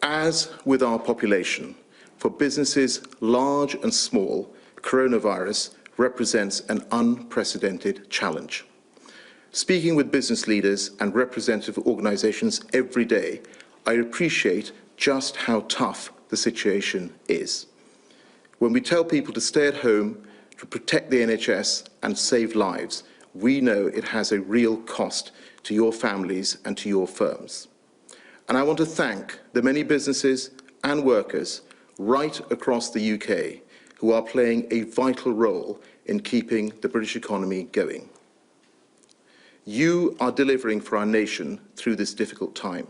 As with our population, for businesses large and small, coronavirus represents an unprecedented challenge. Speaking with business leaders and representative organisations every day, I appreciate just how tough the situation is. When we tell people to stay at home, to protect the NHS and save lives, we know it has a real cost to your families and to your firms. And I want to thank the many businesses and workers right across the UK who are playing a vital role in keeping the British economy going. You are delivering for our nation through this difficult time.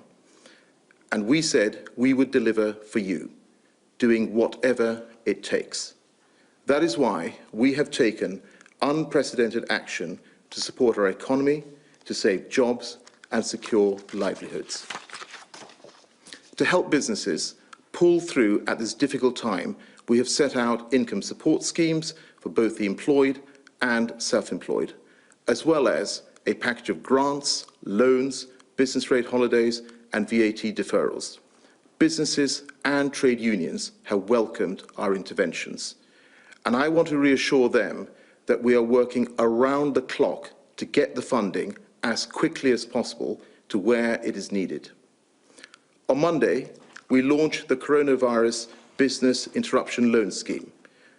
And we said we would deliver for you, doing whatever it takes. That is why we have taken unprecedented action to support our economy, to save jobs and secure livelihoods. To help businesses pull through at this difficult time, we have set out income support schemes for both the employed and self-employed, as well as a package of grants, loans, business rate holidays and VAT deferrals. Businesses and trade unions have welcomed our interventions, and I want to reassure them that we are working around the clock to get the funding as quickly as possible to where it is needed. On Monday, we launched the Coronavirus Business Interruption Loan Scheme.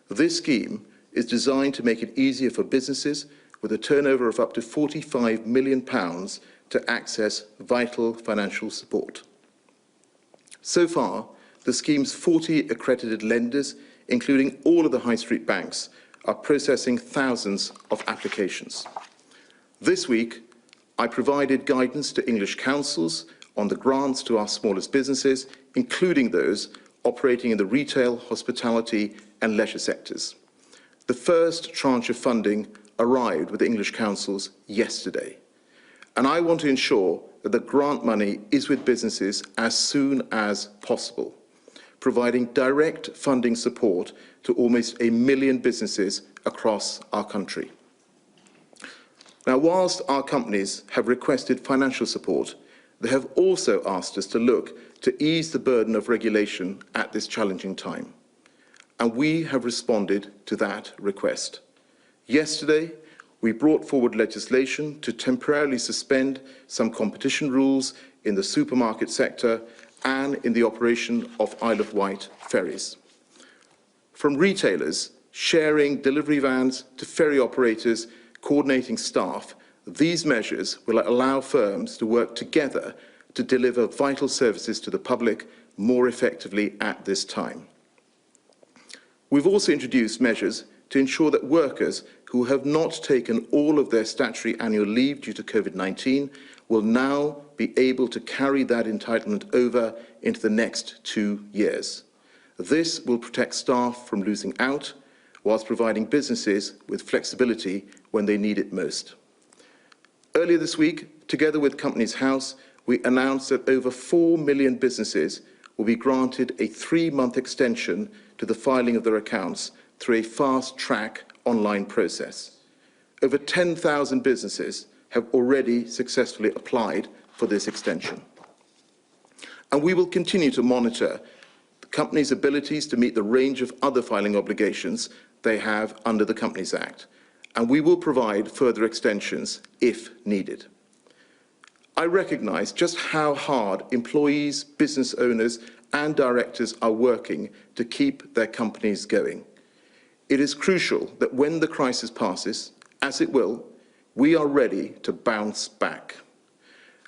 This scheme is designed to make it easier for businesses with a turnover of up to £45 million to access vital financial support. So far, the scheme's 40 accredited lenders, including all of the high street banks, are processing thousands of applications. This week, I provided guidance to English councils on the grants to our smallest businesses, including those operating in the retail, hospitality and leisure sectors. The first tranche of funding arrived with the English councils yesterday, and I want to ensure that the grant money is with businesses as soon as possible, providing direct funding support to almost 1 million businesses across our country. Now, whilst our companies have requested financial support, they have also asked us to look to ease the burden of regulation at this challenging time. And we have responded to that request. Yesterday, we brought forward legislation to temporarily suspend some competition rules in the supermarket sector and in the operation of Isle of Wight ferries. From retailers sharing delivery vans to ferry operators coordinating staff, these measures will allow firms to work together to deliver vital services to the public more effectively at this time. We've also introduced measures to ensure that workers who have not taken all of their statutory annual leave due to COVID-19 will now be able to carry that entitlement over into the next 2 years. This will protect staff from losing out, whilst providing businesses with flexibility when they need it most. Earlier this week, together with Companies House, we announced that over 4 million businesses will be granted a 3-month extension to the filing of their accounts through a fast-track online process. Over 10,000 businesses have already successfully applied for this extension. And we will continue to monitor the company's abilities to meet the range of other filing obligations they have under the Companies Act, and we will provide further extensions if needed. I recognise just how hard employees, business owners and directors are working to keep their companies going. It is crucial that when the crisis passes, as it will, we are ready to bounce back.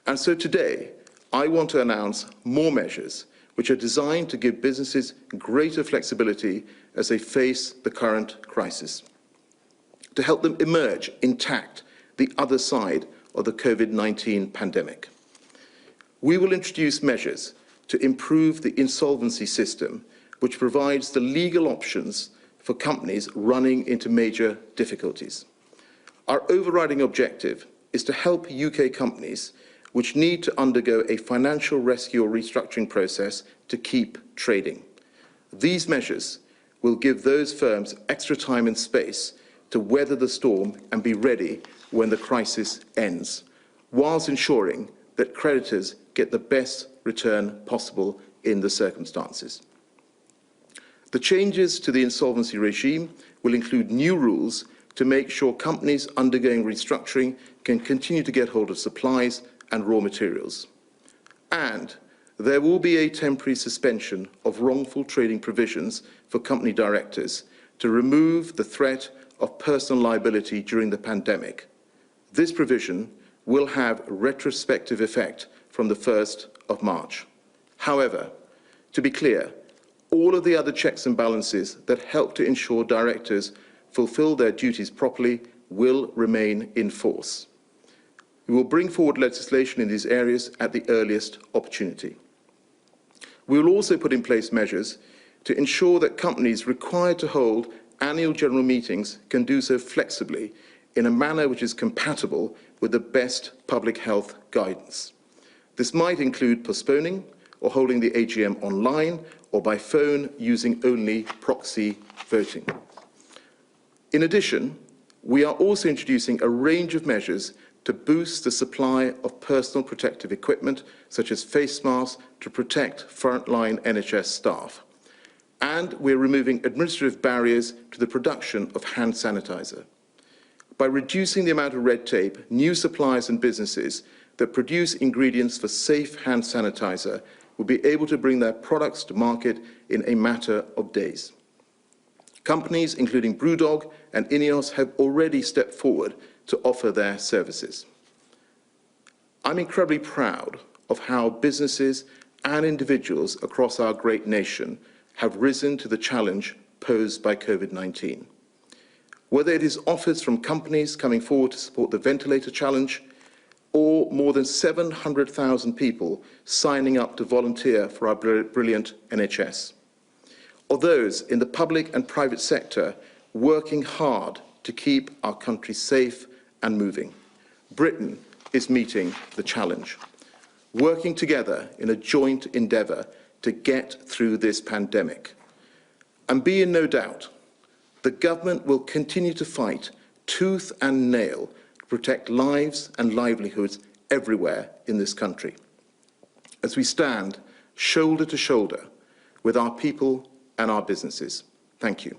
And so today, I want to announce more measures which are designed to give businesses greater flexibility as they face the current crisis, to help them emerge intact the other side of the COVID-19 pandemic. We will introduce measures to improve the insolvency system, which provides the legal options for companies running into major difficulties. Our overriding objective is to help UK companies which need to undergo a financial rescue or restructuring process to keep trading. These measures will give those firms extra time and space to weather the storm and be ready when the crisis ends, whilst ensuring that creditors get the best return possible in the circumstances. The changes to the insolvency regime will include new rules to make sure companies undergoing restructuring can continue to get hold of supplies and raw materials. And there will be a temporary suspension of wrongful trading provisions for company directors to remove the threat of personal liability during the pandemic. This provision will have retrospective effect from the 1st of March. However, to be clear, all of the other checks and balances that help to ensure directors fulfill their duties properly will remain in force. We will bring forward legislation in these areas at the earliest opportunity. We will also put in place measures to ensure that companies required to hold annual general meetings can do so flexibly in a manner which is compatible with the best public health guidance. This might include postponing or holding the AGM online or by phone using only proxy voting. In addition, we are also introducing a range of measures to boost the supply of personal protective equipment, such as face masks, to protect frontline NHS staff. And we're removing administrative barriers to the production of hand sanitizer. By reducing the amount of red tape, new suppliers and businesses that produce ingredients for safe hand sanitizer will be able to bring their products to market in a matter of days. Companies, including Brewdog and Ineos, have already stepped forward to offer their services. I'm incredibly proud of how businesses and individuals across our great nation have risen to the challenge posed by COVID-19. Whether it is offers from companies coming forward to support the ventilator challenge, or more than 700,000 people signing up to volunteer for our brilliant NHS, or those in the public and private sector working hard to keep our country safe and moving. Britain is meeting the challenge, working together in a joint endeavour to get through this pandemic. And be in no doubt, the government will continue to fight tooth and nail to protect lives and livelihoods everywhere in this country, as we stand shoulder to shoulder with our people and our businesses. Thank you.